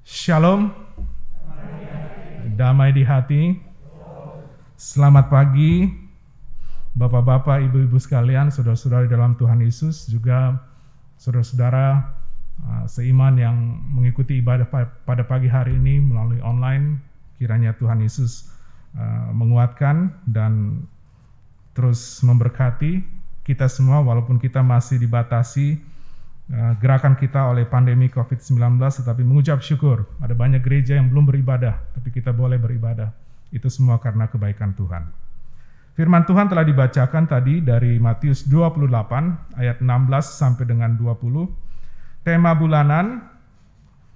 Shalom, damai di hati. Selamat pagi, Bapak-bapak, Ibu-ibu sekalian, saudara-saudara dalam Tuhan Yesus, juga saudara-saudara seiman yang mengikuti ibadah pada pagi hari ini melalui online. Kiranya Tuhan Yesus menguatkan dan terus memberkati kita semua, walaupun kita masih dibatasi gerakan kita oleh pandemi COVID-19, tetapi mengucap syukur. Ada banyak gereja yang belum beribadah, tapi kita boleh beribadah. Itu semua karena kebaikan Tuhan. Firman Tuhan telah dibacakan tadi dari Matius 28 ayat 16 sampai dengan 20. Tema bulanan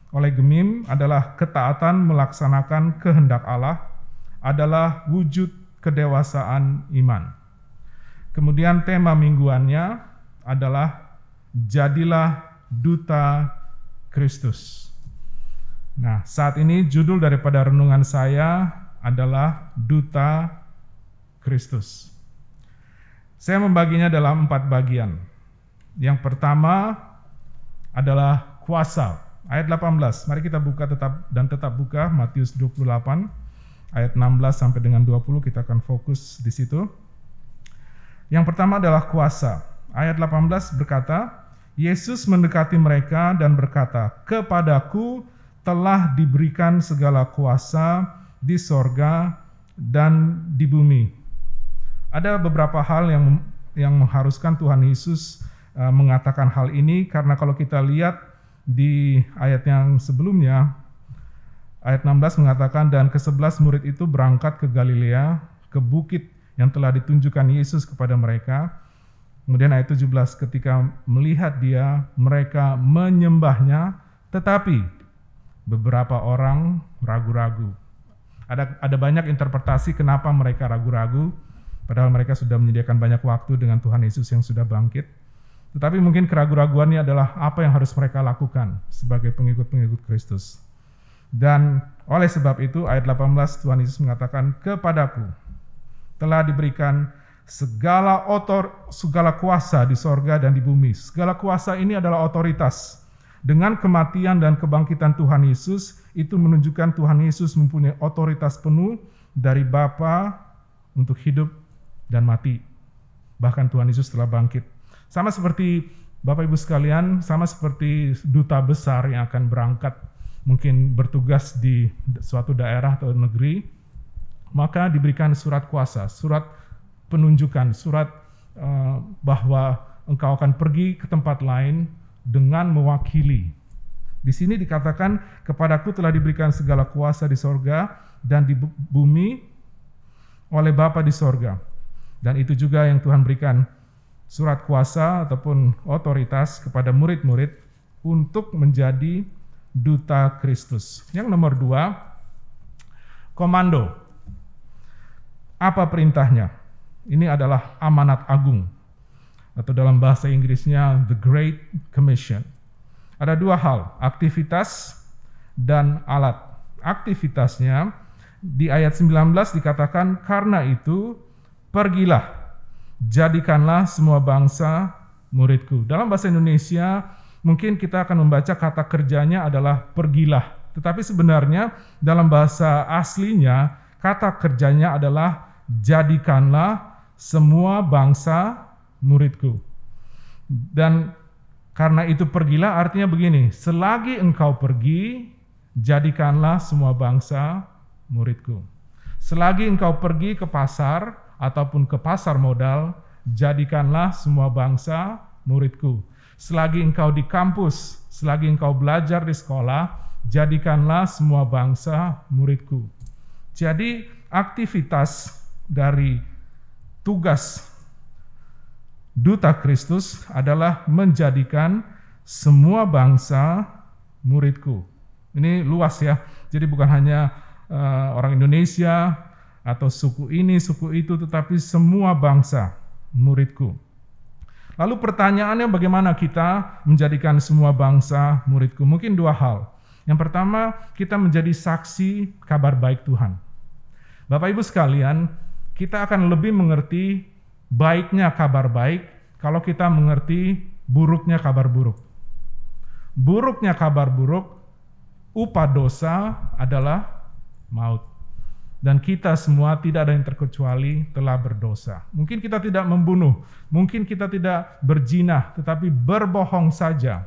oleh Gemim adalah ketaatan melaksanakan kehendak Allah adalah wujud kedewasaan iman. Kemudian tema mingguannya adalah jadilah duta Kristus. Nah, saat ini judul daripada renungan saya adalah Duta Kristus. Saya membaginya dalam 4 bagian. Yang pertama adalah kuasa. Ayat 18. Mari kita buka tetap buka Matius 28 ayat 16 sampai dengan 20, kita akan fokus di situ. Yang pertama adalah kuasa. Ayat 18 berkata, Yesus mendekati mereka dan berkata, "Kepadaku telah diberikan segala kuasa di sorga dan di bumi." Ada beberapa hal yang mengharuskan Tuhan Yesus mengatakan hal ini, karena kalau kita lihat di ayat yang sebelumnya, ayat 16 mengatakan, "Dan ke-11 murid itu berangkat ke Galilea, ke bukit yang telah ditunjukkan Yesus kepada mereka." Kemudian ayat 17, ketika melihat dia, mereka menyembahnya, tetapi beberapa orang ragu-ragu. Ada banyak interpretasi kenapa mereka ragu-ragu, padahal mereka sudah menyediakan banyak waktu dengan Tuhan Yesus yang sudah bangkit. Tetapi mungkin keraguan-raguannya adalah apa yang harus mereka lakukan sebagai pengikut-pengikut Kristus. Dan oleh sebab itu, ayat 18 Tuhan Yesus mengatakan, "Kepadaku telah diberikan segala kuasa di sorga dan di bumi." Segala kuasa ini adalah otoritas. Dengan kematian dan kebangkitan Tuhan Yesus, itu menunjukkan Tuhan Yesus mempunyai otoritas penuh dari Bapa untuk hidup dan mati. Bahkan Tuhan Yesus telah bangkit. Sama seperti Bapak Ibu sekalian, sama seperti duta besar yang akan berangkat, mungkin bertugas di suatu daerah atau negeri, maka diberikan surat kuasa, surat penunjukan, surat bahwa engkau akan pergi ke tempat lain dengan mewakili. Di sini dikatakan, "Kepadaku telah diberikan segala kuasa di sorga dan di bumi oleh Bapa di sorga." Dan itu juga yang Tuhan berikan, surat kuasa ataupun otoritas kepada murid-murid untuk menjadi duta Kristus. Yang nomor 2, komando. Apa perintahnya? Ini adalah amanat agung, atau dalam bahasa Inggrisnya The Great Commission. Ada 2 hal, aktivitas dan alat. Aktivitasnya di ayat 19 dikatakan, "Karena itu pergilah, jadikanlah semua bangsa muridku." Dalam bahasa Indonesia mungkin kita akan membaca kata kerjanya adalah pergilah, tetapi sebenarnya dalam bahasa aslinya kata kerjanya adalah jadikanlah semua bangsa muridku. Dan karena itu pergilah artinya begini, selagi engkau pergi, jadikanlah semua bangsa muridku. Selagi engkau pergi ke pasar ataupun ke pasar modal, jadikanlah semua bangsa muridku. Selagi engkau di kampus, selagi engkau belajar di sekolah, jadikanlah semua bangsa muridku. Jadi aktivitas dari tugas duta Kristus adalah menjadikan semua bangsa muridku. Ini luas ya, jadi bukan hanya orang Indonesia atau suku ini, suku itu, tetapi semua bangsa muridku. Lalu pertanyaannya, bagaimana kita menjadikan semua bangsa muridku? Mungkin 2 hal. Yang pertama, kita menjadi saksi kabar baik Tuhan. Bapak Ibu sekalian, kita akan lebih mengerti baiknya kabar baik kalau kita mengerti buruknya kabar buruk. Buruknya kabar buruk upah dosa adalah maut. Dan kita semua tidak ada yang terkecuali telah berdosa. Mungkin kita tidak membunuh, mungkin kita tidak berzina, tetapi berbohong saja.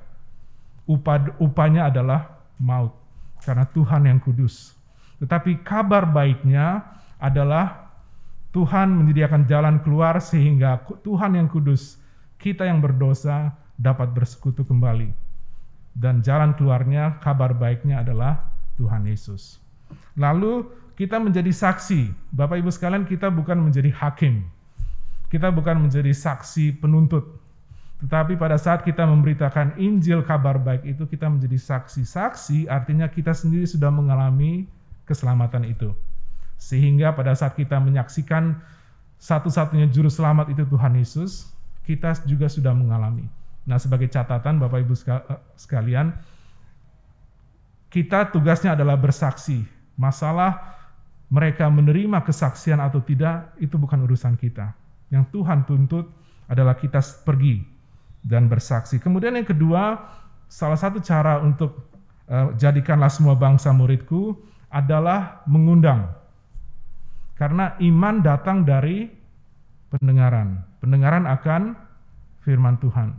Upahnya adalah maut, karena Tuhan yang kudus. Tetapi kabar baiknya adalah Tuhan menyediakan jalan keluar sehingga Tuhan yang kudus, kita yang berdosa dapat bersekutu kembali. Dan jalan keluarnya, kabar baiknya adalah Tuhan Yesus. Lalu kita menjadi saksi. Bapak Ibu sekalian, kita bukan menjadi hakim. Kita bukan menjadi saksi penuntut. Tetapi pada saat kita memberitakan Injil kabar baik itu, kita menjadi saksi. Saksi artinya kita sendiri sudah mengalami keselamatan itu. Sehingga pada saat kita menyaksikan satu-satunya juru selamat itu Tuhan Yesus, kita juga sudah mengalami. Nah, sebagai catatan Bapak Ibu sekalian, kita tugasnya adalah bersaksi. Masalah mereka menerima kesaksian atau tidak, itu bukan urusan kita. Yang Tuhan tuntut adalah kita pergi dan bersaksi. Kemudian yang kedua, salah satu cara untuk jadikanlah semua bangsa muridku adalah mengundang. Karena iman datang dari pendengaran. Pendengaran akan firman Tuhan.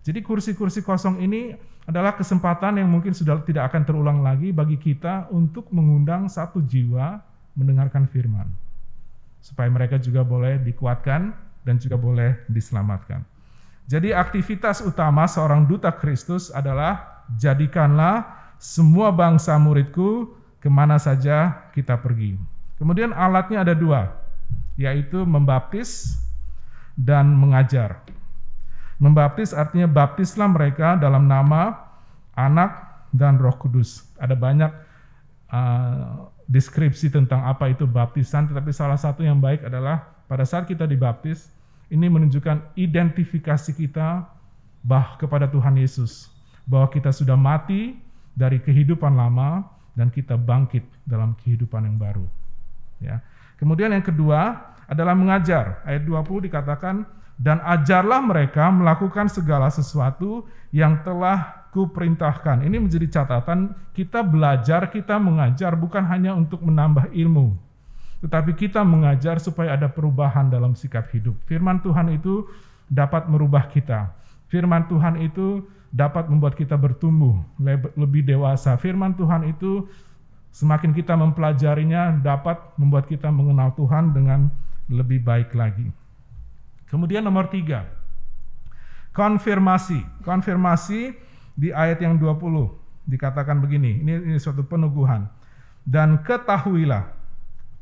Jadi kursi-kursi kosong ini adalah kesempatan yang mungkin sudah tidak akan terulang lagi bagi kita untuk mengundang satu jiwa mendengarkan firman, supaya mereka juga boleh dikuatkan dan juga boleh diselamatkan. Jadi aktivitas utama seorang duta Kristus adalah jadikanlah semua bangsa muridku kemana saja kita pergi. Kemudian alatnya ada dua, yaitu membaptis dan mengajar. Membaptis artinya baptislah mereka dalam nama Anak dan Roh Kudus. Ada banyak deskripsi tentang apa itu baptisan, tetapi salah satu yang baik adalah pada saat kita dibaptis, ini menunjukkan identifikasi kita kepada Tuhan Yesus, bahwa kita sudah mati dari kehidupan lama dan kita bangkit dalam kehidupan yang baru. Ya. Kemudian yang kedua adalah mengajar. Ayat 20 dikatakan, dan ajarlah mereka melakukan segala sesuatu yang telah kuperintahkan. Ini menjadi catatan, kita belajar, kita mengajar bukan hanya untuk menambah ilmu, tetapi kita mengajar supaya ada perubahan dalam sikap hidup. Firman Tuhan itu dapat merubah kita. Firman Tuhan itu dapat membuat kita bertumbuh, lebih dewasa. Firman Tuhan itu semakin kita mempelajarinya dapat membuat kita mengenal Tuhan dengan lebih baik lagi. Kemudian nomor 3, konfirmasi. Konfirmasi di ayat yang 20 dikatakan begini, ini suatu peneguhan. Dan ketahuilah,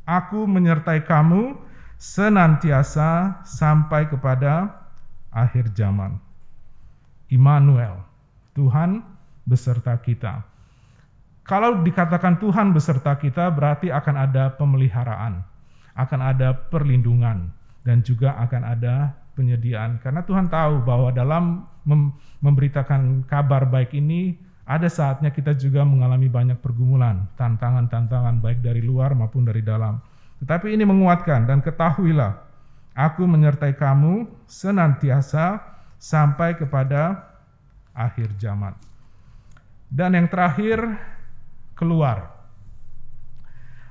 aku menyertai kamu senantiasa sampai kepada akhir zaman. Immanuel, Tuhan beserta kita. Kalau dikatakan Tuhan beserta kita, berarti akan ada pemeliharaan, akan ada perlindungan, dan juga akan ada penyediaan. Karena Tuhan tahu bahwa dalam memberitakan kabar baik ini, ada saatnya kita juga mengalami banyak pergumulan, tantangan-tantangan baik dari luar maupun dari dalam. Tetapi ini menguatkan, dan ketahuilah, aku menyertai kamu senantiasa sampai kepada akhir zaman. Dan yang terakhir, keluar.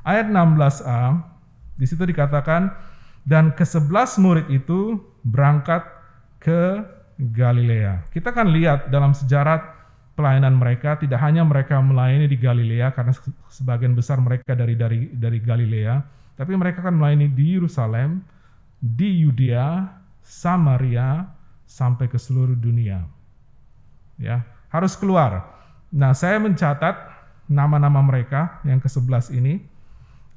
Ayat 16a, di situ dikatakan, dan ke-11 murid itu berangkat ke Galilea. Kita kan lihat dalam sejarah pelayanan mereka, tidak hanya mereka melayani di Galilea karena sebagian besar mereka dari Galilea, tapi mereka kan melayani di Yerusalem, di Yudea, Samaria, sampai ke seluruh dunia. Ya, harus keluar. Nah, saya mencatat nama-nama mereka yang ke-11 ini.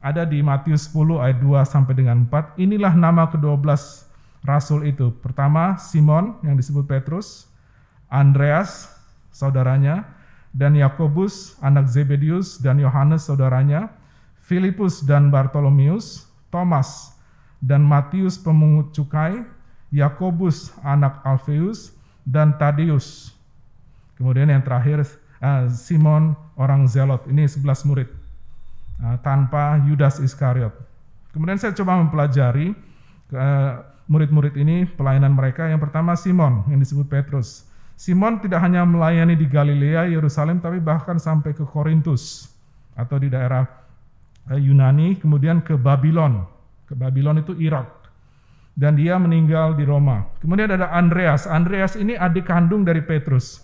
Ada di Matius 10 ayat 2 sampai dengan 4. Inilah nama ke-12 rasul itu. Pertama, Simon yang disebut Petrus, Andreas saudaranya, dan Yakobus anak Zebedius dan Yohanes saudaranya, Filipus dan Bartolomeus, Thomas dan Matius pemungut cukai, Yakobus anak Alfeus dan Tadeus. Kemudian yang terakhir Simon orang Zelot. Ini 11 murid. Tanpa Yudas Iskariot. Kemudian saya coba mempelajari murid-murid ini, pelayanan mereka. Yang pertama Simon yang disebut Petrus. Simon tidak hanya melayani di Galilea, Yerusalem, tapi bahkan sampai ke Korintus atau di daerah Yunani, kemudian ke Babylon. Ke Babylon itu Irak. Dan dia meninggal di Roma. Kemudian ada Andreas. Andreas ini adik kandung dari Petrus.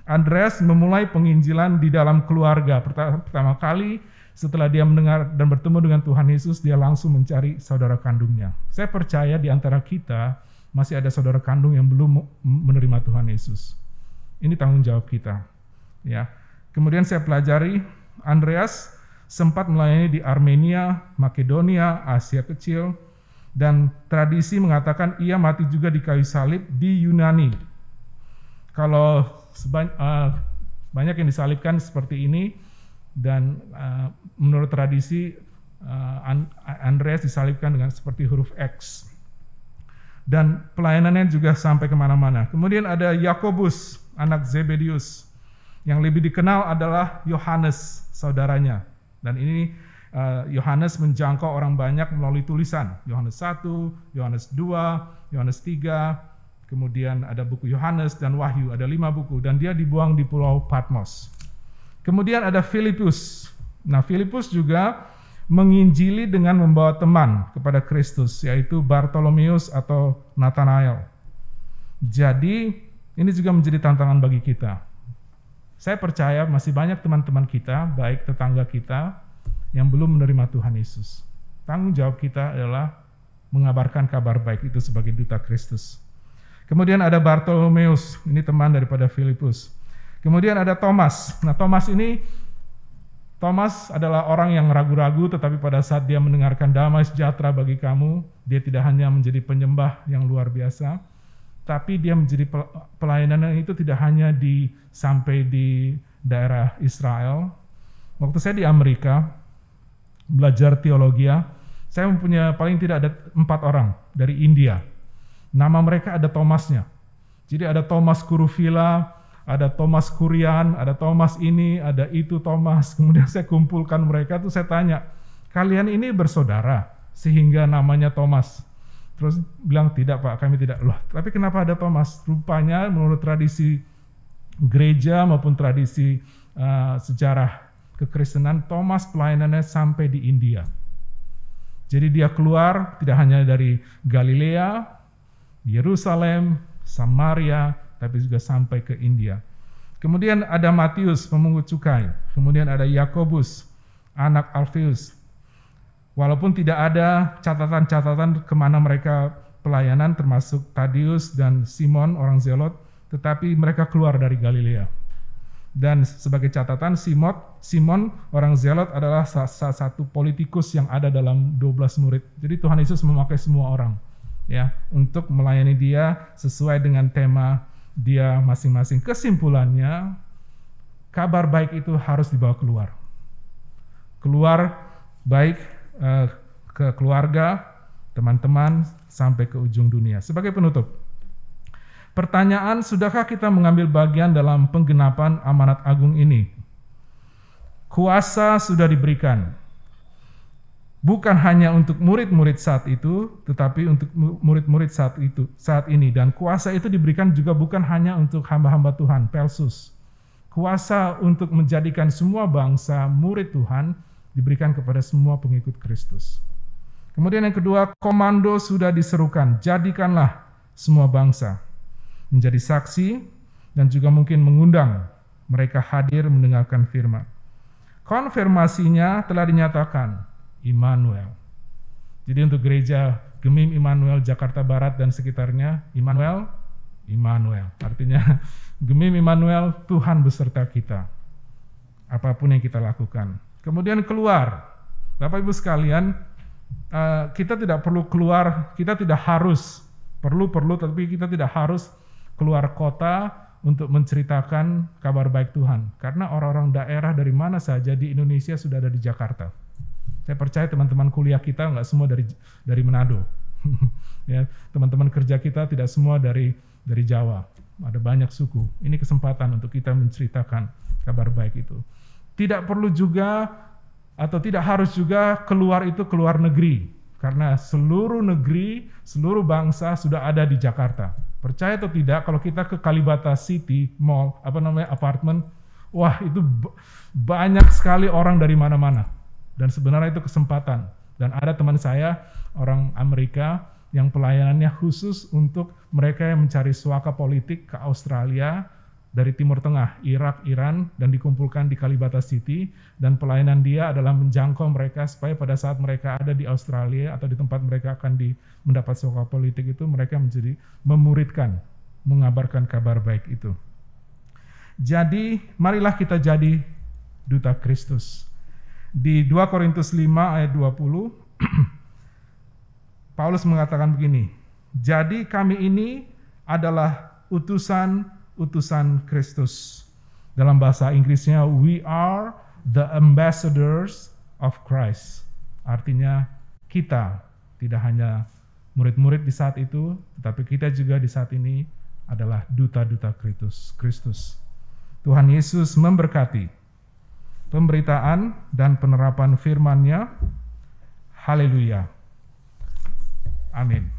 Andreas memulai penginjilan di dalam keluarga. Pertama kali setelah dia mendengar dan bertemu dengan Tuhan Yesus, dia langsung mencari saudara kandungnya. Saya percaya di antara kita masih ada saudara kandung yang belum menerima Tuhan Yesus. Ini tanggung jawab kita. Ya. Kemudian saya pelajari, Andreas sempat melayani di Armenia, Makedonia, Asia Kecil, dan tradisi mengatakan ia mati juga di kayu salib di Yunani. Kalau banyak yang disalibkan seperti ini, dan menurut tradisi Andreas disalibkan dengan seperti huruf X. Dan pelayanannya juga sampai kemana-mana. Kemudian ada Yakobus, anak Zebedius, yang lebih dikenal adalah Yohanes, saudaranya. Dan ini Yohanes menjangkau orang banyak melalui tulisan. Yohanes 1, Yohanes 2, Yohanes 3, kemudian ada buku Yohanes dan Wahyu, ada 5 buku, dan dia dibuang di Pulau Patmos. Kemudian ada Filipus. Nah, Filipus juga menginjili dengan membawa teman kepada Kristus, yaitu Bartolomeus atau Nathanael. Jadi, ini juga menjadi tantangan bagi kita. Saya percaya masih banyak teman-teman kita, baik tetangga kita, yang belum menerima Tuhan Yesus. Tanggung jawab kita adalah mengabarkan kabar baik itu sebagai duta Kristus. Kemudian ada Bartolomeus, ini teman daripada Filipus. Kemudian ada Thomas. Nah, Thomas adalah orang yang ragu-ragu, tetapi pada saat dia mendengarkan damai sejahtera bagi kamu, dia tidak hanya menjadi penyembah yang luar biasa, tapi dia menjadi pelayanannya itu tidak hanya sampai di daerah Israel. Waktu saya di Amerika, belajar teologi, saya mempunyai paling tidak ada 4 orang dari India. Nama mereka ada Thomasnya. Jadi ada Thomas Kuruvilla, ada Thomas Kurian, ada Thomas ini, ada itu Thomas. Kemudian saya kumpulkan mereka, tuh saya tanya, kalian ini bersaudara sehingga namanya Thomas? Terus bilang, tidak Pak, kami tidak. Loh, tapi kenapa ada Thomas? Rupanya menurut tradisi gereja maupun tradisi sejarah kekristenan, Thomas pelayanannya sampai di India. Jadi dia keluar tidak hanya dari Galilea, Yerusalem, Samaria, tapi juga sampai ke India. Kemudian ada Matius, pemungut cukai. Kemudian ada Yakobus, anak Alfeus. Walaupun tidak ada catatan-catatan kemana mereka pelayanan, termasuk Tadius dan Simon, orang Zelot, tetapi mereka keluar dari Galilea. Dan sebagai catatan, Simon, orang Zelot adalah salah satu politikus yang ada dalam 12 murid. Jadi Tuhan Yesus memakai semua orang, ya, untuk melayani dia sesuai dengan tema dia masing-masing. Kesimpulannya, kabar baik itu harus dibawa keluar. Keluar baik ke keluarga, teman-teman, sampai ke ujung dunia. Sebagai penutup, pertanyaan, sudahkah kita mengambil bagian dalam penggenapan amanat agung ini? Kuasa sudah diberikan. Bukan hanya untuk murid-murid saat itu, tetapi untuk murid-murid saat ini. Dan kuasa itu diberikan juga bukan hanya untuk hamba-hamba Tuhan, Pelsus. Kuasa untuk menjadikan semua bangsa murid Tuhan diberikan kepada semua pengikut Kristus. Kemudian yang kedua, komando sudah diserukan, jadikanlah semua bangsa menjadi saksi dan juga mungkin mengundang mereka hadir mendengarkan firman. Konfirmasinya telah dinyatakan, Immanuel. Jadi untuk gereja Gemim Immanuel Jakarta Barat dan sekitarnya, Immanuel. Artinya Gemim Immanuel, Tuhan beserta kita. Apapun yang kita lakukan. Kemudian keluar. Bapak Ibu sekalian, kita tidak perlu keluar, kita tidak harus, perlu, tapi kita tidak harus keluar kota untuk menceritakan kabar baik Tuhan. Karena orang-orang daerah dari mana saja di Indonesia sudah ada di Jakarta. Saya percaya teman-teman kuliah kita nggak semua dari Manado. Ya, teman-teman kerja kita tidak semua dari Jawa. Ada banyak suku. Ini kesempatan untuk kita menceritakan kabar baik itu. Tidak perlu juga atau tidak harus juga keluar negeri. Karena seluruh negeri, seluruh bangsa sudah ada di Jakarta. Percaya atau tidak, kalau kita ke Kalibata City Mall, apartemen, wah itu banyak sekali orang dari mana-mana. Dan sebenarnya itu kesempatan. Dan ada teman saya, orang Amerika, yang pelayanannya khusus untuk mereka yang mencari suaka politik ke Australia, dari Timur Tengah, Irak, Iran, dan dikumpulkan di Kalibata City, dan pelayanan dia adalah menjangkau mereka supaya pada saat mereka ada di Australia atau di tempat mereka akan mendapat suaka politik itu, mereka menjadi memuridkan, mengabarkan kabar baik itu. Jadi, marilah kita jadi duta Kristus. Di 2 Korintus 5 ayat 20, Paulus mengatakan begini, jadi kami ini adalah utusan Kristus. Dalam bahasa Inggrisnya, we are the ambassadors of Christ. Artinya kita tidak hanya murid-murid di saat itu, tetapi kita juga di saat ini adalah duta-duta Kristus. Tuhan Yesus memberkati pemberitaan dan penerapan firman-Nya. Haleluya. Amin.